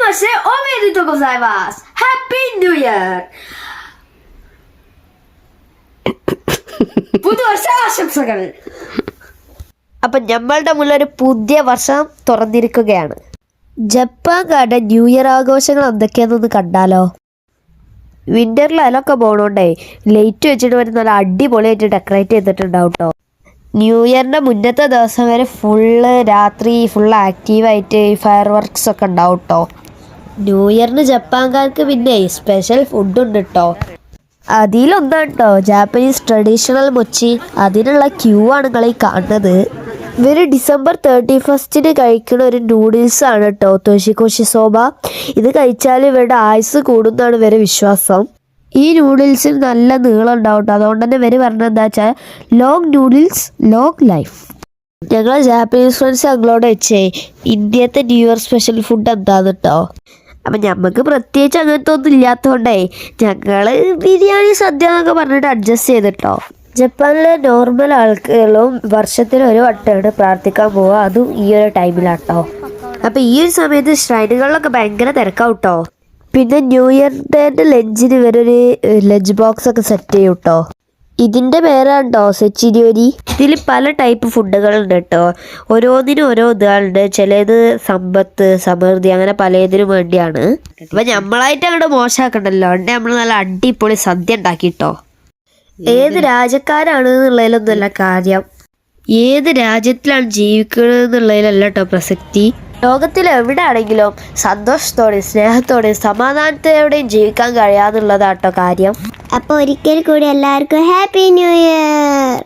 Namaste, omedetou gozaimasu. Happy New Year. പുതുവർഷ ആശംസകൾ. അപ്പം നമ്മളുടെ മുന്നിൽ ഒരു പുതിയ വർഷം തുറന്നിരിക്കുകയാണ്. ജപ്പാൻകാരുടെ ന്യൂ ഇയർ ആഘോഷങ്ങൾ എന്തൊക്കെയാണെന്നൊന്ന് കണ്ടാലോ. വിൻ്ററിൽ അതിലൊക്കെ പോകണോണ്ടേ ലൈറ്റ് വെച്ചിട്ട് വരെ നല്ല അടിപൊളിയായിട്ട് ഡെക്കറേറ്റ് ചെയ്തിട്ടുണ്ടാവും കേട്ടോ. ന്യൂ ഇയറിൻ്റെ മുന്നത്തെ ദിവസം വരെ രാത്രി ഫുള്ള് ആക്റ്റീവായിട്ട് ഫയർ വർക്ക്സ് ഒക്കെ ഉണ്ടാവും കേട്ടോ. ന്യൂ ഇയറിന് ജപ്പാൻകാർക്ക് പിന്നെ സ്പെഷ്യൽ ഫുഡുണ്ട് കേട്ടോ. അതിലൊന്നാണ് കേട്ടോ ജാപ്പനീസ് ട്രഡീഷണൽ മൊച്ചി. അതിനുള്ള ക്യൂ ആണ് നിങ്ങൾ ഈ കാണുന്നത്. ഇവർ ഡിസംബർ 31 കഴിക്കുന്ന ഒരു നൂഡിൽസാണ് കേട്ടോ തോഷിക്കോഷി സോബ. ഇത് കഴിച്ചാൽ ഇവരുടെ ആയുസ് കൂടുന്നതാണ് ഇവരുടെ വിശ്വാസം. ഈ നൂഡിൽസിന് നല്ല നീളം ഉണ്ടാവും കേട്ടോ. അതുകൊണ്ട് തന്നെ ഇവർ പറഞ്ഞത് എന്താ വെച്ചാൽ ലോങ് നൂഡിൽസ് ലോങ് ലൈഫ്. ഞങ്ങൾ ജാപ്പനീസ് ഫ്രണ്ട്സ് ഞങ്ങളോട് വെച്ചേ ഇന്ത്യത്തെ ന്യൂ ഇയർ സ്പെഷ്യൽ ഫുഡ് എന്താന്ന് കേട്ടോ. അപ്പം നമുക്ക് പ്രത്യേകിച്ച് അങ്ങനത്തെ ഒന്നും ഇല്ലാത്തതുകൊണ്ടേ ഞങ്ങൾ ബിരിയാണി സദ്യ എന്നൊക്കെ പറഞ്ഞിട്ട് അഡ്ജസ്റ്റ് ചെയ്തിട്ടോ. ജപ്പാനിലെ നോർമൽ ആൾക്കാരും വർഷത്തിൽ ഒരു വട്ടമാണ് പ്രാർത്ഥിക്കാൻ പോവുക, അതും ഈ ഒരു ടൈമിലാട്ടോ. അപ്പം ഈ ഒരു സമയത്ത് ശ്രൈനുകളിലൊക്കെ ഭയങ്കര തിരക്കാവും കേട്ടോ. പിന്നെ ന്യൂ ഇയർ ഡേൻ്റെ ലഞ്ചിന് ഇവരൊരു ലഞ്ച് ബോക്സ് ഒക്കെ സെറ്റ് ചെയ്യും കേട്ടോ. ഇതിൻ്റെ പേരാണ് കേട്ടോ സെച്ചിരിയോരി. ഇതിൽ പല ടൈപ്പ് ഫുഡുകളുണ്ട് കേട്ടോ. ഓരോന്നിനും ഓരോ ഇതുകളുണ്ട്. ചിലത് സമ്പത്ത് സമൃദ്ധി അങ്ങനെ പലതിനും വേണ്ടിയാണ്. അപ്പം നമ്മളായിട്ട് അങ്ങോട്ട് മോശമാക്കണ്ടല്ലോ. അതുകൊണ്ട് നമ്മൾ നല്ല അടിപൊളി സദ്യ ഉണ്ടാക്കിട്ടോ. ഏത് രാജ്യക്കാരാണ് എന്നുള്ളതിലൊന്നുമല്ല കാര്യം, ഏത് രാജ്യത്തിലാണ് ജീവിക്കുന്നത് എന്നുള്ളതിലല്ല കേട്ടോ പ്രസക്തി. ലോകത്തിൽ എവിടെ ആണെങ്കിലും സന്തോഷത്തോടെയും സ്നേഹത്തോടെയും സമാധാനത്തോടെയും ജീവിക്കാൻ കഴിയാന്നുള്ളതാട്ടോ കാര്യം. അപ്പോൾ ഒരിക്കൽ കൂടി എല്ലാവർക്കും ഹാപ്പി ന്യൂ ഇയർ.